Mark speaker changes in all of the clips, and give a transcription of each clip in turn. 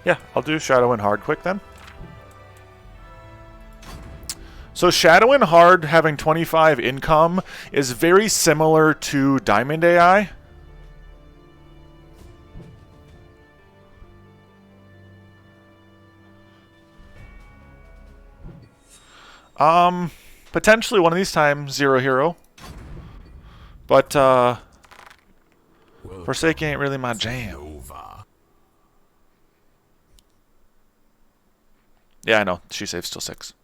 Speaker 1: Yeah, I'll do Shadowyn hard quick then. So Shadowyn hard having 25 income is very similar to Diamond AI. Potentially one of these times, Zero Hero. But, Forsaken ain't really my jam. Yeah, I know. She saves still 6.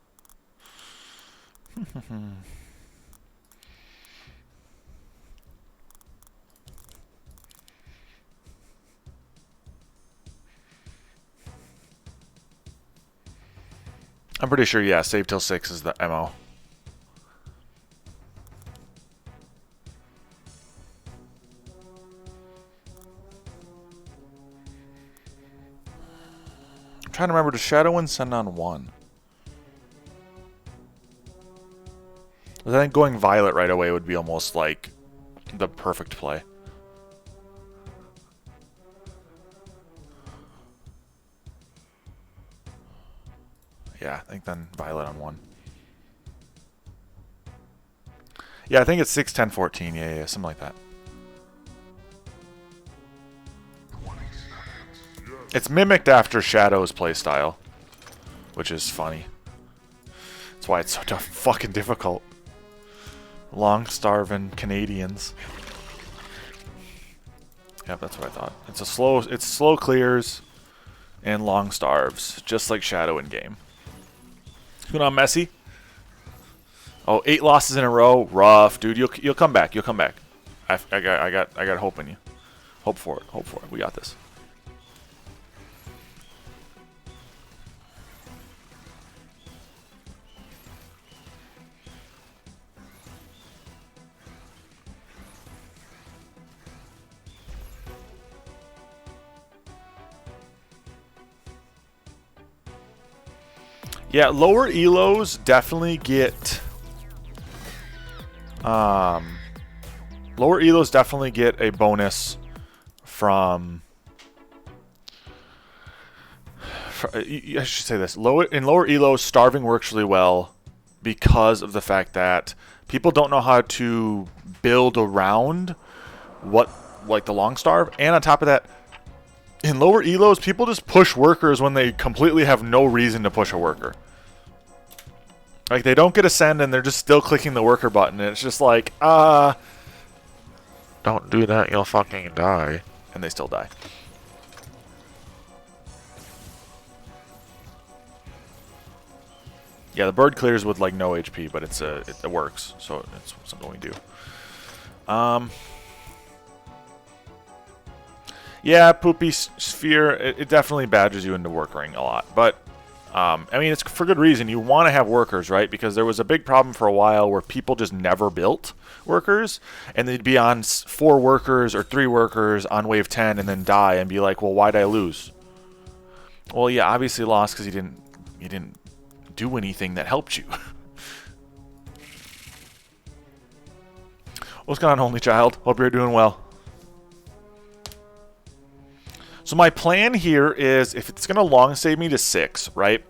Speaker 1: I'm pretty sure, yeah, save till 6 is the MO. I'm trying to remember, does Shadowyn send on 1? I think going Violet right away would be almost like the perfect play. Yeah, I think then Violet on 1. Yeah, I think it's 6, 10, 14. Yeah, something like that. It's mimicked after Shadow's playstyle, which is funny. That's why it's so tough, fucking difficult. Long starving Canadians. Yep, that's what I thought. It's slow clears and long starves, just like Shadow in game. What's going on, Messi? Oh, 8 losses in a row, rough, dude. You'll come back. You'll come back. I got hope in you. Hope for it. Hope for it. We got this. Yeah, lower elos definitely get lower elos definitely get a bonus from I should say this. In lower elos, starving works really well because of the fact that people don't know how to build around what like the long starve, and on top of that, in lower elos, people just push workers when they completely have no reason to push a worker. Like, they don't get a send, and they're just still clicking the worker button, and it's just like, don't do that, you'll fucking die. And they still die. Yeah, the bird clears with, like, no HP, but it works, so it's something we do. Yeah, Poopy Sphere, it definitely badgers you into workering a lot, but I mean, it's for good reason. You want to have workers, right? Because there was a big problem for a while where people just never built workers, and they'd be on 4 workers or 3 workers on wave 10 and then die and be like, well, why'd I lose? Well, yeah, obviously lost because you didn't do anything that helped you. What's going on, only child? Hope you're doing well. So my plan here is, if it's going to long save me to 6, right?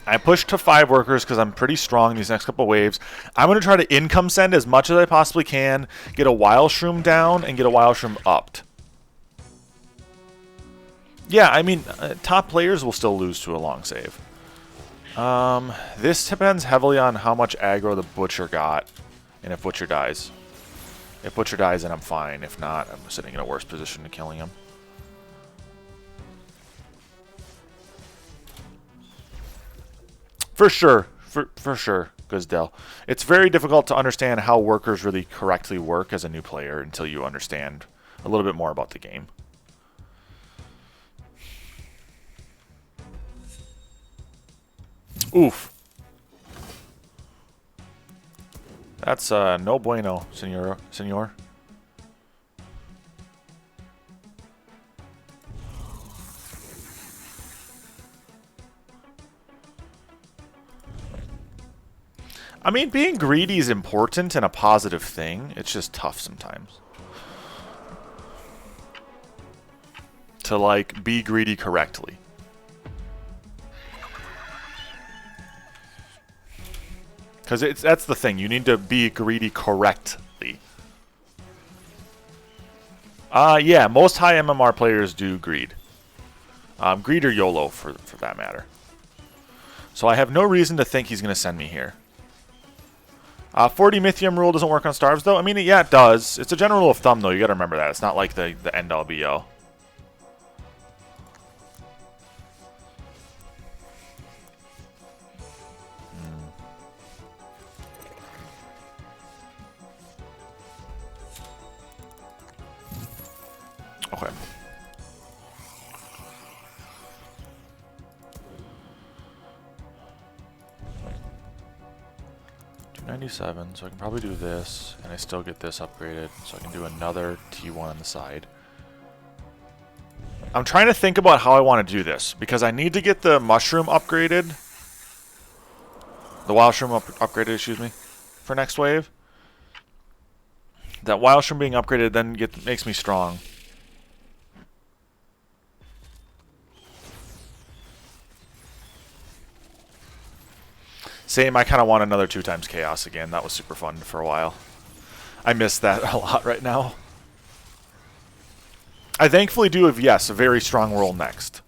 Speaker 1: I push to 5 workers because I'm pretty strong these next couple waves. I'm going to try to income send as much as I possibly can, get a Wild Shroom down, and get a Wild Shroom upped. Yeah, I mean, top players will still lose to a long save. This depends heavily on how much aggro the Butcher got, and if Butcher dies. If Butcher dies, then I'm fine. If not, I'm sitting in a worse position to killing him. For sure. For sure, Guzdell. It's very difficult to understand how workers really correctly work as a new player until you understand a little bit more about the game. Oof. That's no bueno, senor. I mean, being greedy is important and a positive thing. It's just tough sometimes. To, like, be greedy correctly. Because that's the thing. You need to be greedy correctly. Yeah, most high MMR players do greed. Greed or YOLO, for that matter. So I have no reason to think he's going to send me here. 40 Mythium rule doesn't work on starves, though. I mean, yeah, it does. It's a general rule of thumb, though. You got to remember that. It's not like the end-all be-all. Okay. $297, so I can probably do this, and I still get this upgraded, so I can do another T1 on the side. I'm trying to think about how I want to do this, because I need to get the mushroom upgraded. The wild shroom upgraded, excuse me, for next wave. That wild shroom being upgraded then makes me strong. Same, I kind of want another 2 times chaos again. That was super fun for a while. I miss that a lot right now. I thankfully do have, yes, a very strong roll next.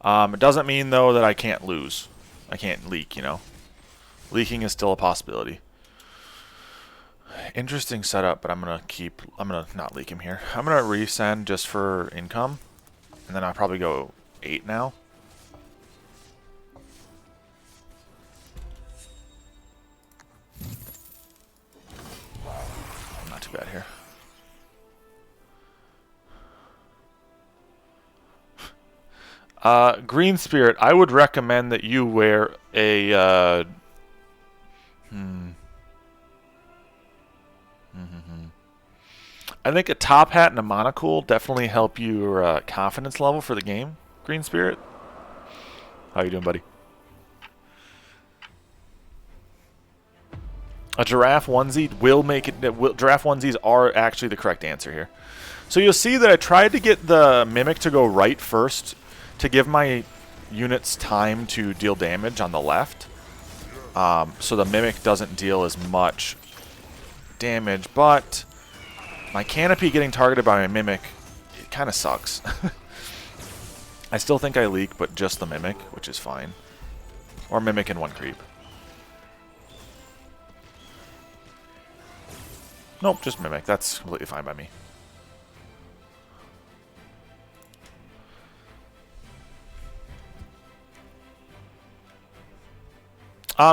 Speaker 1: It doesn't mean, though, that I can't lose. I can't leak, you know. Leaking is still a possibility. Interesting setup, but I'm going to not leak him here. I'm going to resend just for income. And then I'll probably go 8 now. Not too bad here. Green Spirit, I would recommend that you wear a... I think a top hat and a monocle definitely help your confidence level for the game, Green Spirit. How you doing, buddy? A giraffe onesie will make it... giraffe onesies are actually the correct answer here. So you'll see that I tried to get the Mimic to go right first to give my units time to deal damage on the left. So the Mimic doesn't deal as much damage, but my Canopy getting targeted by my Mimic, it kind of sucks. I still think I leak, but just the Mimic, which is fine. Or Mimic and 1 creep. Nope, just Mimic. That's completely fine by me.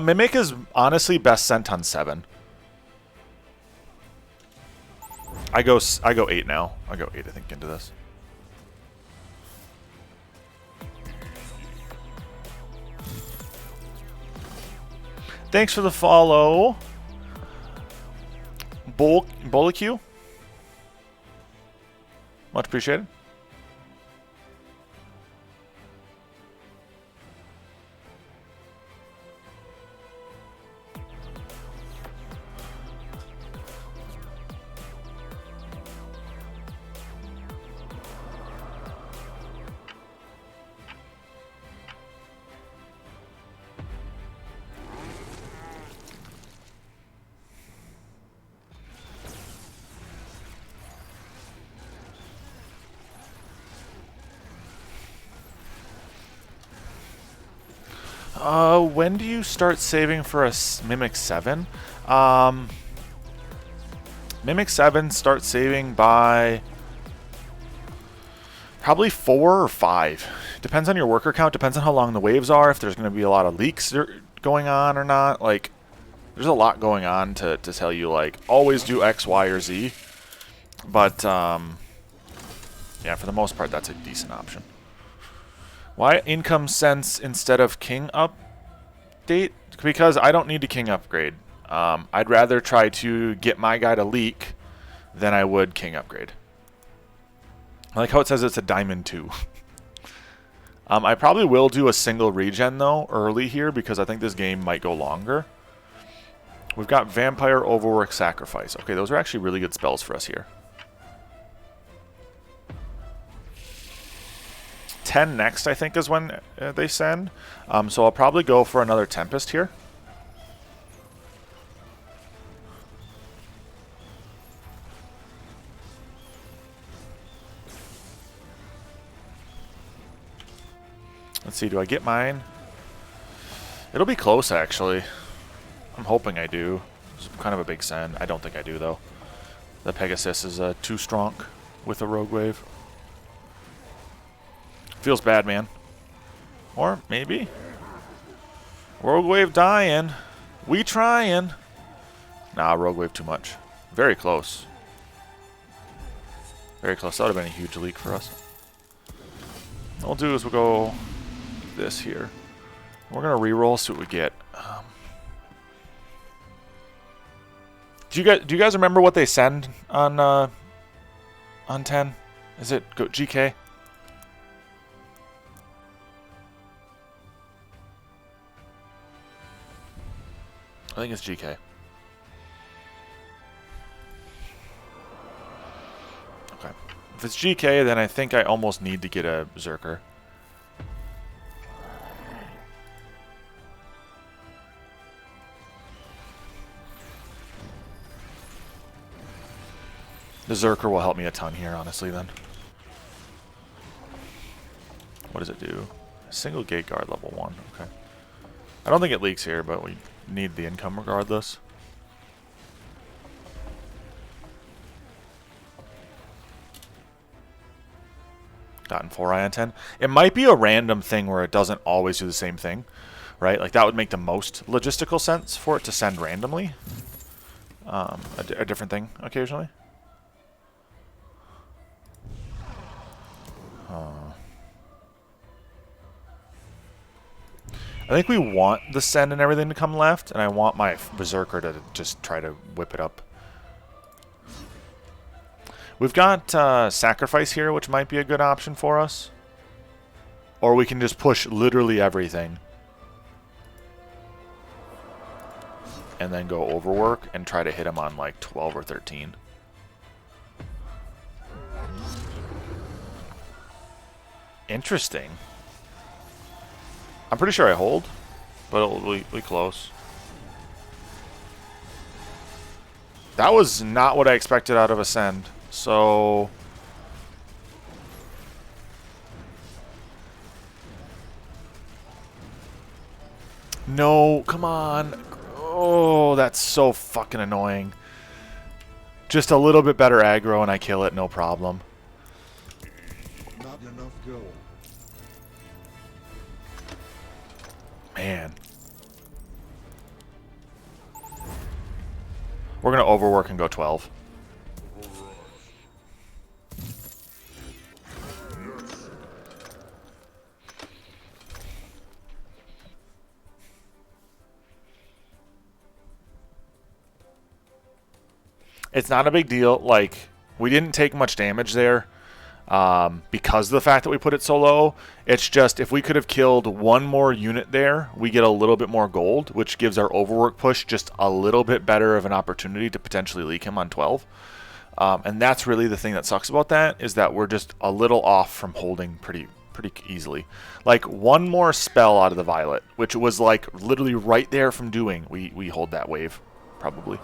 Speaker 1: Mimic is honestly best sent on 7. I go 8 now. I go 8, I think, into this. Thanks for the follow, Boliq. Much appreciated. When do you start saving for a Mimic 7? Mimic 7 starts saving by probably 4 or 5. Depends on your worker count, depends on how long the waves are, if there's going to be a lot of leaks going on or not. Like, there's a lot going on to tell you, like, always do X, Y, or Z. But, yeah, for the most part, that's a decent option. Why income sense instead of king update? Because I don't need a king upgrade. I'd rather try to get my guy to leak than I would king upgrade. I like how it says it's a diamond 2. I probably will do a single regen, though, early here, because I think this game might go longer. We've got Vampire, Overwork, Sacrifice. Okay, those are actually really good spells for us here. 10 next, I think, is when they send. So I'll probably go for another Tempest here. Let's see, do I get mine? It'll be close, actually. I'm hoping I do. It's kind of a big send. I don't think I do, though. The Pegasus is too strong with a Rogue Wave. Feels bad, man. Or maybe. Rogue Wave dying. We trying. Nah, Rogue Wave too much. Very close. Very close. That would have been a huge leak for us. What we'll do is we'll go this here. We're going to reroll, see what we get. Do you guys remember what they send on 10? Is it GK? I think it's GK. Okay. If it's GK, then I think I almost need to get a Berserker. The Zerker will help me a ton here, honestly, then. What does it do? Single gate guard level 1. Okay. I don't think it leaks here, but we need the income regardless. Gotten 4 ion 10. It might be a random thing where it doesn't always do the same thing, right? Like that would make the most logistical sense for it to send randomly. A different thing occasionally. I think we want the send and everything to come left, and I want my Berserker to just try to whip it up. We've got Sacrifice here, which might be a good option for us. Or we can just push literally everything. And then go Overwork and try to hit him on like 12 or 13. Interesting. I'm pretty sure I hold, but it'll be close. That was not what I expected out of Ascend. So no, come on. Oh, that's so fucking annoying. Just a little bit better aggro and I kill it, no problem.
Speaker 2: Not enough gold.
Speaker 1: Man. We're going to overwork and go 12. It's not a big deal. Like, we didn't take much damage there. Because of the fact that we put it so low. It's just if we could have killed one more unit there, we get a little bit more gold, which gives our overwork push just a little bit better of an opportunity to potentially leak him on 12. And that's really the thing that sucks about that, is that we're just a little off from holding pretty easily. Like one more spell out of the Violet, which was like literally right there from doing, we hold that wave, probably.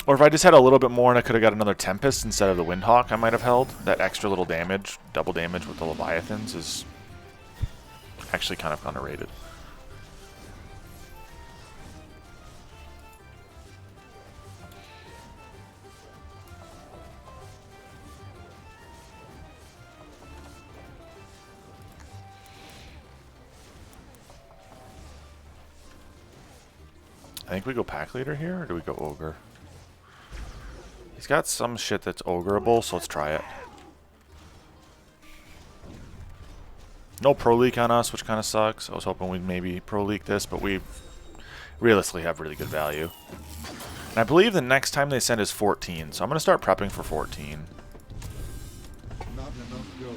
Speaker 1: Or if I just had a little bit more and I could have got another Tempest instead of the Windhawk I might have held. That extra little damage, double damage with the Leviathans is actually kind of underrated. I think we go Pack Leader here, or do we go Ogre? He's got some shit that's ogreable, so let's try it. No Pro Leak on us, which kind of sucks. I was hoping we'd maybe Pro Leak this, but we realistically have really good value. And I believe the next time they send is 14, so I'm going to start prepping for 14.
Speaker 2: Not enough gold.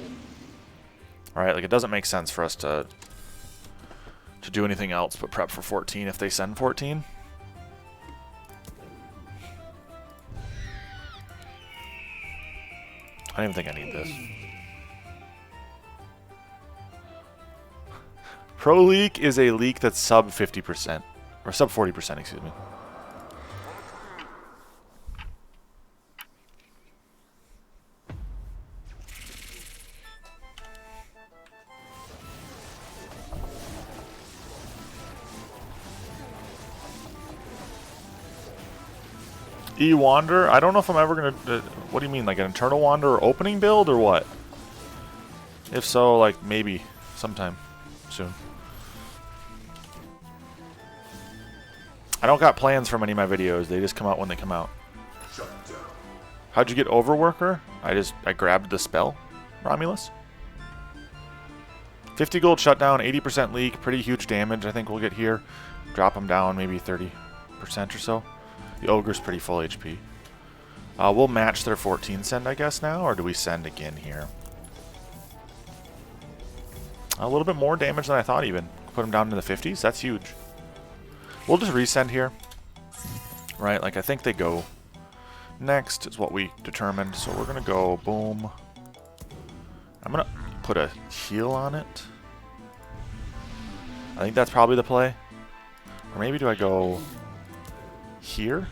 Speaker 1: Alright, like it doesn't make sense for us to do anything else but prep for 14 if they send 14. I don't even think I need this. Pro Leak is a leak that's sub 50%. Or sub 40%, excuse me. E-Wander? I don't know if I'm ever going to... what do you mean? Like an Eternal Wander or opening build or what? If so, like, maybe sometime soon. I don't got plans for many of my videos. They just come out when they come out. How'd you get Overworker? I grabbed the spell, Romulus. 50 gold shutdown, 80% leak, pretty huge damage I think we'll get here. Drop them down maybe 30% or so. The Ogre's pretty full HP. We'll match their 14 send, I guess, now, or do we send again here? A little bit more damage than I thought even. Put them down to the 50s, that's huge. We'll just resend here. Right, like I think they go next is what we determined, so we're gonna go boom. I'm gonna put a heal on it. I think that's probably the play. Or maybe do I go here?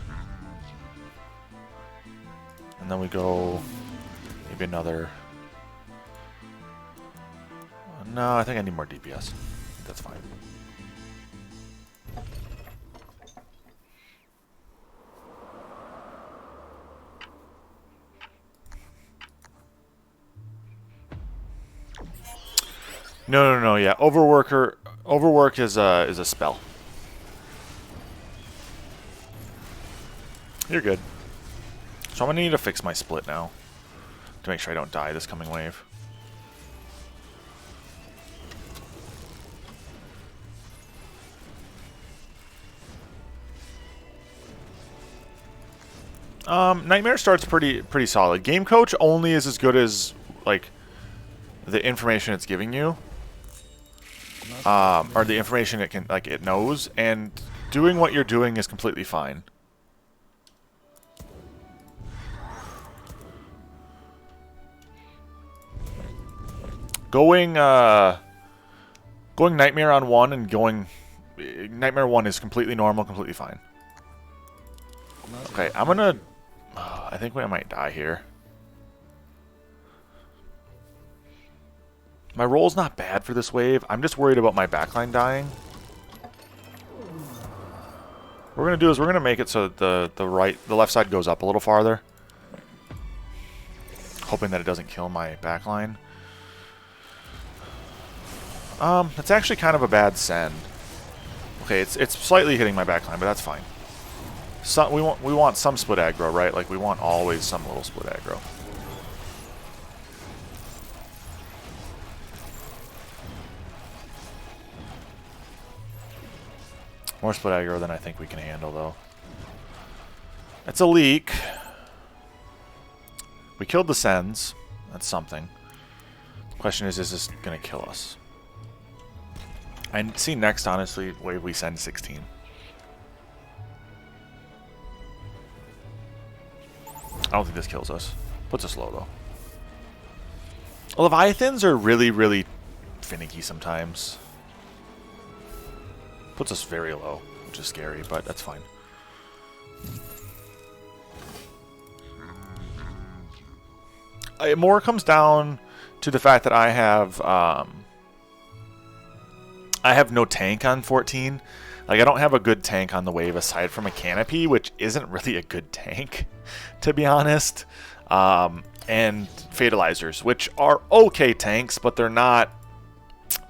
Speaker 1: And then we go maybe another... No, I think I need more DPS. That's fine. No, yeah. Overwork is a spell. You're good. So I'm gonna need to fix my split now to make sure I don't die this coming wave. Nightmare starts pretty solid. Game Coach only is as good as like the information it's giving you. Or the information it knows, and doing what you're doing is completely fine. Going Nightmare on 1 and going Nightmare 1 is completely normal, completely fine. Okay, I'm gonna... I think I might die here. My roll's not bad for this wave. I'm just worried about my backline dying. What we're gonna do is we're gonna make it so that the left side goes up a little farther, hoping that it doesn't kill my backline. It's actually kind of a bad send. Okay, it's slightly hitting my backline, but that's fine. We want some split aggro, right? Like we want always some little split aggro. More split aggro than I think we can handle, though. It's a leak. We killed the Sens. That's something. The question is this going to kill us? I see next, honestly, wave we send 16. I don't think this kills us. Puts us low, though. Leviathans are really, really finicky sometimes. Puts us very low, which is scary, but that's fine. It more comes down to the fact that I have no tank on 14. Like, I don't have a good tank on the wave aside from a canopy, which isn't really a good tank, to be honest. And fatalizers, which are okay tanks, but they're not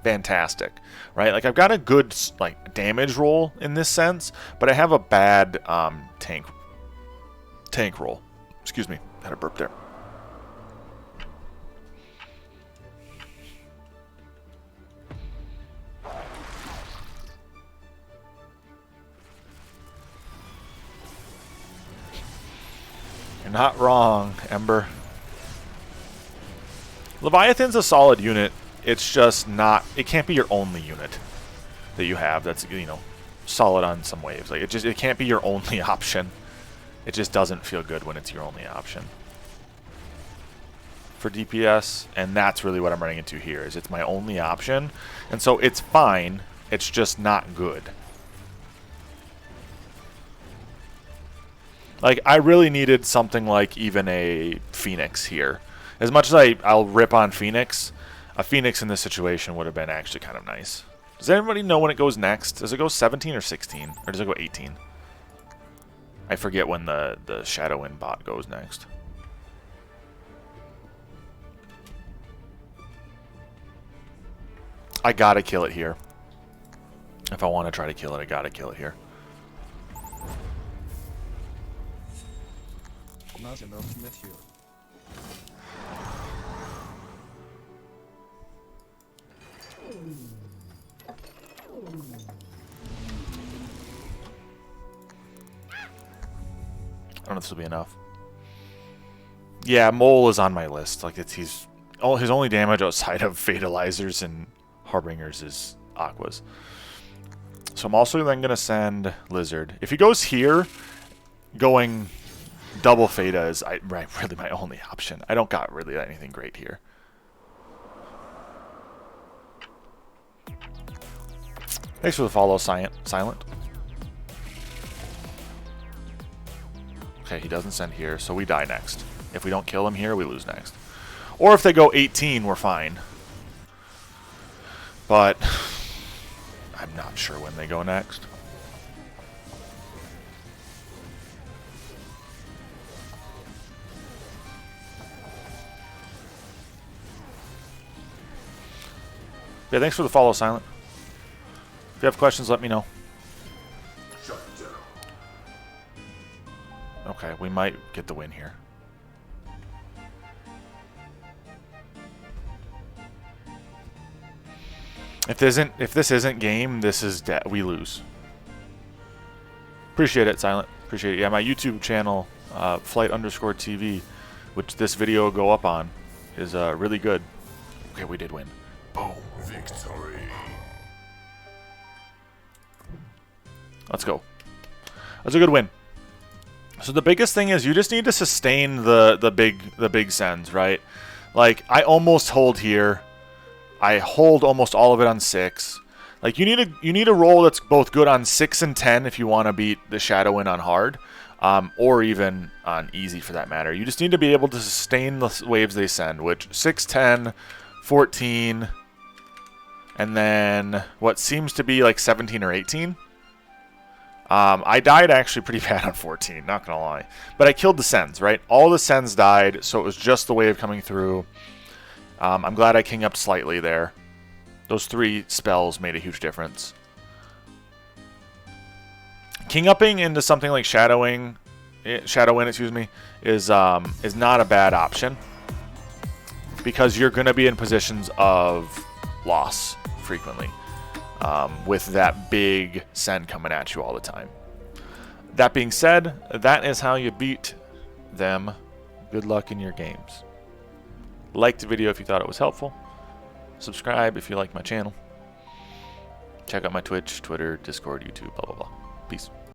Speaker 1: fantastic, right? Like, I've got a good like damage roll in this sense, but I have a bad tank roll. Excuse me, had a burp there. You're not wrong, Ember. Leviathan's a solid unit. It's just not... It can't be your only unit that you have that's, you know, solid on some waves. Like, it can't be your only option. It just doesn't feel good when it's your only option for DPS, and that's really what I'm running into here, is it's my only option. And so it's fine, it's just not good. Like, I really needed something like even a Phoenix here. As much as I'll rip on Phoenix, a Phoenix in this situation would have been actually kind of nice. Does everybody know when it goes next? Does it go 17 or 16? Or does it go 18? I forget when the Shadowyn bot goes next. I gotta kill it here. If I want to try to kill it, I gotta kill it here.
Speaker 2: Not enough material.
Speaker 1: I don't know if this will be enough. Yeah, Mole is on my list. Like his only damage outside of Fatalizers and Harbingers is Aquas. So I'm also then gonna send Lizard. If he goes here, going double Fata is really my only option. I don't got really anything great here. Thanks for the follow, Silent. Okay, he doesn't send here, so we die next. If we don't kill him here, we lose next. Or if they go 18, we're fine. But I'm not sure when they go next. Yeah, thanks for the follow, Silent. If you have questions, let me know. Okay, we might get the win here. If this isn't game, this is we lose. Appreciate it, Silent. Appreciate it. Yeah, my YouTube channel, flight_TV, which this video will go up on, is really good. Okay, we did win. Boom. Victory. Let's go. That's a good win. So the biggest thing is you just need to sustain the big sends, right? Like I almost hold here. I hold almost all of it on 6. Like you need a roll that's both good on 6 and 10 if you want to beat the Shadowyn on hard, or even on easy for that matter. You just need to be able to sustain the waves they send, which 6, 10, 14, and then what seems to be like 17 or 18. I died actually pretty bad on 14, not gonna lie. But I killed the sends, right? All the sends died, so it was just the wave coming through. I'm glad I king up slightly there. Those 3 spells made a huge difference. King upping into something like Shadowyn, excuse me, is not a bad option because you're gonna be in positions of loss frequently. With that big send coming at you all the time. That being said, that is how you beat them. Good luck in your games. Like the video if you thought it was helpful. Subscribe if you like my channel. Check out my Twitch, Twitter, Discord, YouTube, blah, blah, blah. Peace.